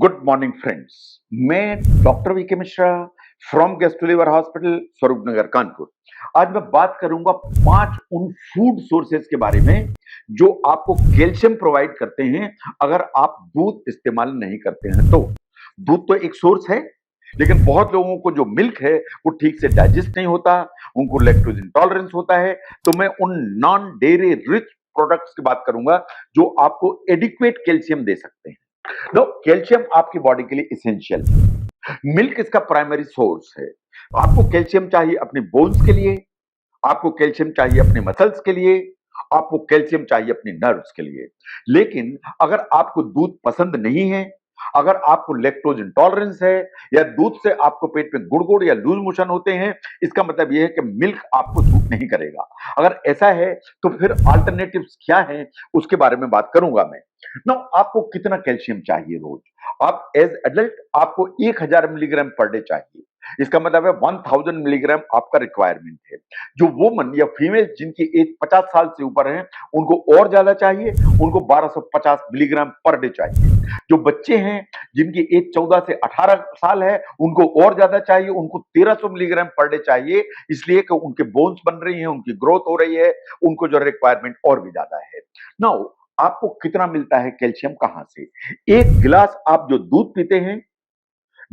Good morning friends. मैं doctor V K Mishra from gastro liver hospital Swaroop Nagar Kanpur. आज मैं बात करूंगा 5 उन फूड सोर्सेज के बारे में जो आपको कैल्शियम प्रोवाइड करते हैं अगर आप दूध इस्तेमाल नहीं करते हैं तो। दूध तो एक सोर्स है, लेकिन बहुत लोगों को जो मिल्क है वो ठीक से डाइजेस्ट नहीं होता, उनको लैक्टोज इंटॉलरेंस होता है। तो मैं उन नॉन डेयरी रिच प्रोडक्ट्स की बात करूंगा जो आपको एडिक्वेट कैल्शियम दे सकते हैं। नो, कैल्शियम आपकी बॉडी के लिए इसेंशियल है। मिल्क इसका प्राइमरी सोर्स है। आपको कैल्शियम चाहिए अपने बोन्स के लिए, आपको कैल्शियम चाहिए अपने मसल्स के लिए, आपको कैल्शियम चाहिए अपने नर्व्स के लिए। लेकिन अगर आपको दूध पसंद नहीं है, अगर आपको लैक्टोज इंटॉलरेंस है, या दूध से आपको पेट में गुड़गुड़ या लूज मोशन होते हैं, इसका मतलब यह है कि मिल्क आपको सूट नहीं करेगा। अगर ऐसा है तो फिर अल्टरनेटिव्स क्या हैं उसके बारे में बात करूंगा मैं। ना, आपको कितना कैल्शियम चाहिए रोज? आप एज एडल्ट आपको 1000 मिलीग्राम पर डे चाहिए। इसका मतलब है 1000 मिलीग्राम आपका रिक्वायरमेंट है। जो वुमन या फीमेल जिनकी एज 50 साल से ऊपर है उनको और ज्यादा चाहिए, उनको 1250 मिलीग्राम पर डे चाहिए। जो बच्चे हैं जिनकी एज 14 से 18 साल है उनको और ज्यादा चाहिए, उनको 1300 मिलीग्राम पर डे चाहिए, इसलिए कि उनके बोन्स बन रही हैं, उनकी ग्रोथ हो रही है, उनको जो रिक्वायरमेंट और भी ज्यादा है। नाउ, आपको कितना मिलता है कैल्शियम कहां से? एक गिलास आप जो दूध पीते हैं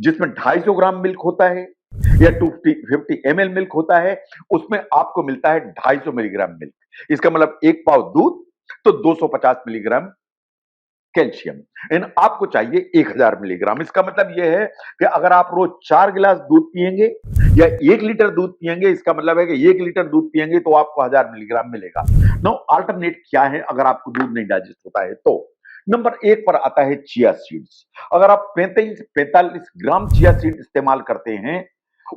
जिसमें 250 ग्राम मिल्क होता है या 250 ml मिल्क होता है, उसमें आपको मिलता है 250 मिलीग्राम मिल्क। इसका मतलब एक पाव दूध तो 250 मिलीग्राम कैल्शियम। इन आपको चाहिए 1000 मिलीग्राम। इसका मतलब यह है कि अगर आप रोज 4 गिलास दूध पिएंगे या 1 लीटर दूध पिएंगे, इसका मतलब है कि 1 लीटर दूध पिएंगे तो आपको 1000 मिलीग्राम मिलेगा। नो, अल्टरनेट क्या है अगर आपको दूध नहीं डाइजेस्ट होता है तो? नंबर 1 पर आता है चिया सीड्स। अगर आप 45 ग्राम चिया सीड इस्तेमाल करते हैं,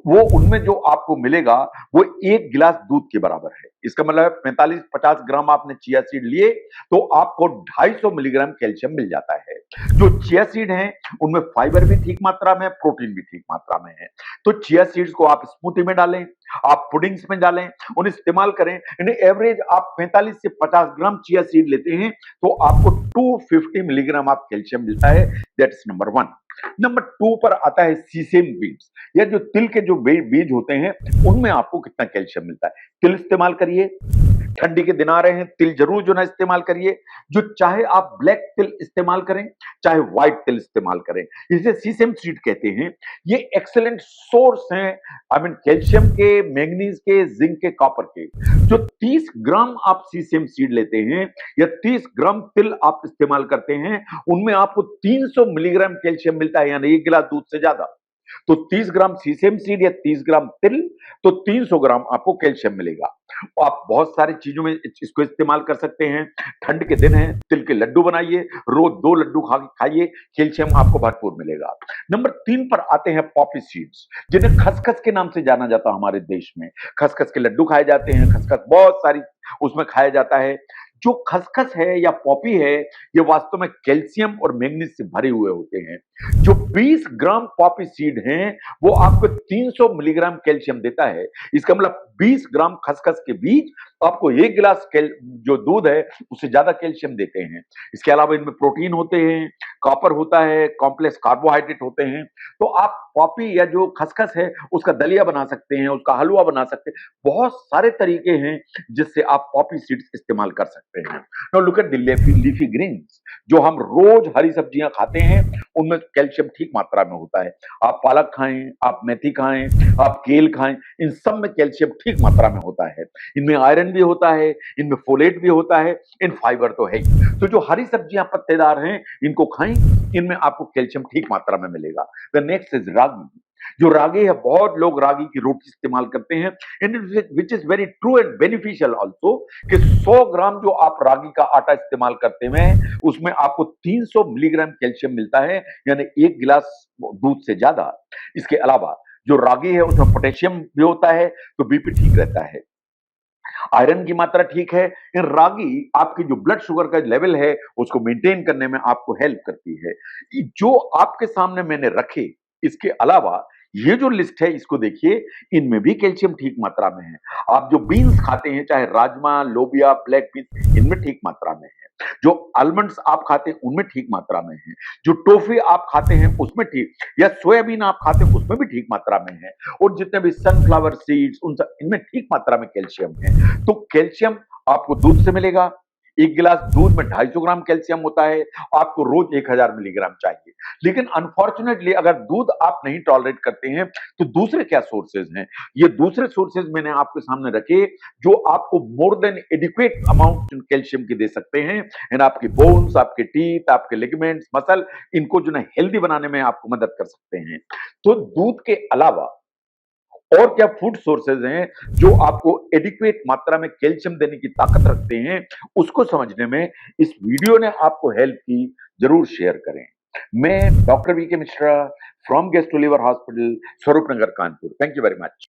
वो उनमें जो आपको मिलेगा वो 1 गिलास दूध के बराबर है। इसका मतलब है 45-50 ग्राम आपने चिया सीड लिए तो आपको 250 मिलीग्राम कैल्शियम मिल जाता है। जो चिया सीड हैं उनमें फाइबर भी ठीक मात्रा में है, प्रोटीन भी ठीक मात्रा में है। तो चिया सीड्स को आप स्मूथी में डालें, आप पुडिंग्स में डालें, उन्हें इस्तेमाल करें। इन एवरेज आप 45 से 50 ग्राम चिया सीड लेते हैं तो आपको 250 मिलीग्राम आप कैल्शियम मिलता है। That is number 1। नंबर 2 पर आता है सीसेम बीन्स, या जो तिल के जो बीज होते हैं उनमें आपको कितना कैल्शियम मिलता है। तिल इस्तेमाल करिए, ठंडी के दिन आ रहे हैं, तिल जरूर जो ना इस्तेमाल करिए। जो चाहे आप ब्लैक तिल इस्तेमाल करें, चाहे व्हाइट तिल इस्तेमाल करें, इसे सीसेम सीड कहते हैं। ये एक्सेलेंट सोर्स हैं आई मीन कैल्शियम के, मैंगनीज के, जिंक के, कॉपर के। जो 30 ग्राम आप सीसेम सीड लेते हैं या 30 ग्राम तिल आप इस्तेमाल करते हैं, उनमें आपको 300 मिलीग्राम कैल्शियम मिलता है, यानी 1 गिलास दूध से ज्यादा। तो 30 ग्राम सीसेम सीड या 30 ग्राम तिल तो 300 ग्राम आपको कैल्शियम मिलेगा। आप बहुत सारी चीजों में इसको इस्तेमाल कर सकते हैं। ठंड के दिन है, तिल के लड्डू बनाइए, रोज 2 लड्डू खाइए, कैल्शियम आपको भरपूर मिलेगा। नंबर 3 पर आते हैं पॉपी सीड्स, जिन्हें खसखस के नाम से जाना जाता है हमारे देश में। खसखस के लड्डू खाए जाते हैं, खसखस बहुत सारी उसमें खाया जाता है। जो खसखस है या पॉपी है, ये वास्तव में कैल्शियम और मैंगनीज से भरे हुए होते हैं। जो 20 ग्राम पॉपी सीड हैं वो आपको 300 मिलीग्राम कैल्शियम देता है। इसका मतलब 20 ग्राम खसखस के बीज आपको 1 गिलास जो दूध है उससे ज्यादा कैल्शियम देते हैं। इसके अलावा इनमें प्रोटीन होते हैं, कॉपर होता है, कॉम्प्लेक्स कार्बोहाइड्रेट होते हैं। तो आप पॉपी या जो खसखस है उसका दलिया बना सकते हैं, उसका हलवा बना सकते हैं। बहुत सारे तरीके हैं जिससे आप पॉपी सीड्स इस्तेमाल कर सकते हैं। Now look at the leafy greens. जो हम रोज हरी सब्जियां खाते हैं उनमें कैल्शियम ठीक मात्रा में होता है। आप पालक खाएं, आप मेथी खाएं, आप केल खाएं, इन सब में कैल्शियम ठीक मात्रा में होता है। इनमें आयरन भी होता है, इनमें फोलेट भी होता है, इन फाइबर तो है ही। तो जो हरी सब्जियां पत्तेदार हैं इनको खाएं, इनमें आपको कैल्शियम ठीक मात्रा में मिलेगा। द नेक्स्ट इज रागी। जो रागी है, बहुत लोग रागी की रोटी इस्तेमाल करते हैं, which is very true and beneficial also, कि 100 ग्राम जो आप रागी का आटा इस्तेमाल करते हैं उसमें आपको 300 मिलीग्राम कैल्शियम मिलता है, यानी 1 गिलास दूध से ज्यादा। इसके अलावा जो रागी है उसमें पोटेशियम भी होता है, तो बीपी ठीक रहता है, आयरन की मात्रा ठीक है। इन रागी आपकी जो ब्लड शुगर का लेवल है उसको मेंटेन करने में आपको हेल्प करती है। जो आपके सामने मैंने रखे, इसके अलावा ये जो लिस्ट है इसको देखिए, इनमें भी कैल्शियम ठीक मात्रा में है। आप जो बीन्स खाते हैं, चाहे राजमा, लोबिया, ब्लैक बीन्स, इनमें ठीक मात्रा में है। जो आलमंड्स आप खाते हैं उनमें ठीक मात्रा में है, जो टोफी आप खाते हैं उसमें ठीक, या सोयाबीन आप खाते हैं उसमें भी ठीक मात्रा में है, और जितने भी सनफ्लावर सीड्स उन सब इनमें ठीक मात्रा में कैल्शियम है। तो कैल्शियम आपको दूध से मिलेगा। एक गिलास दूध में 250 ग्राम कैल्शियम होता है, आपको रोज 1000 मिलीग्राम चाहिए। लेकिन अनफॉर्चुनेटली अगर दूध आप नहीं टॉलरेट करते हैं तो दूसरे क्या सोर्सेज हैं? ये दूसरे सोर्सेज मैंने आपके सामने रखे जो आपको more than adequate amount calcium की दे सकते हैं, एंड आपकी बोन्स, आपके टीथ, आपके लिगामेंट्स, मसल, इनको जो है हेल्दी बनाने में आपको मदद कर सकते हैं। तो दूध के अलावा और क्या फूड सोर्सेज हैं जो आपको एडिक्वेट मात्रा में कैल्शियम देने की ताकत रखते हैं, उसको समझने में इस वीडियो ने आपको हेल्प की, जरूर शेयर करें। मैं doctor V K Mishra from gastro liver hospital, Swaroop Nagar, Kanpur. Thank you very much.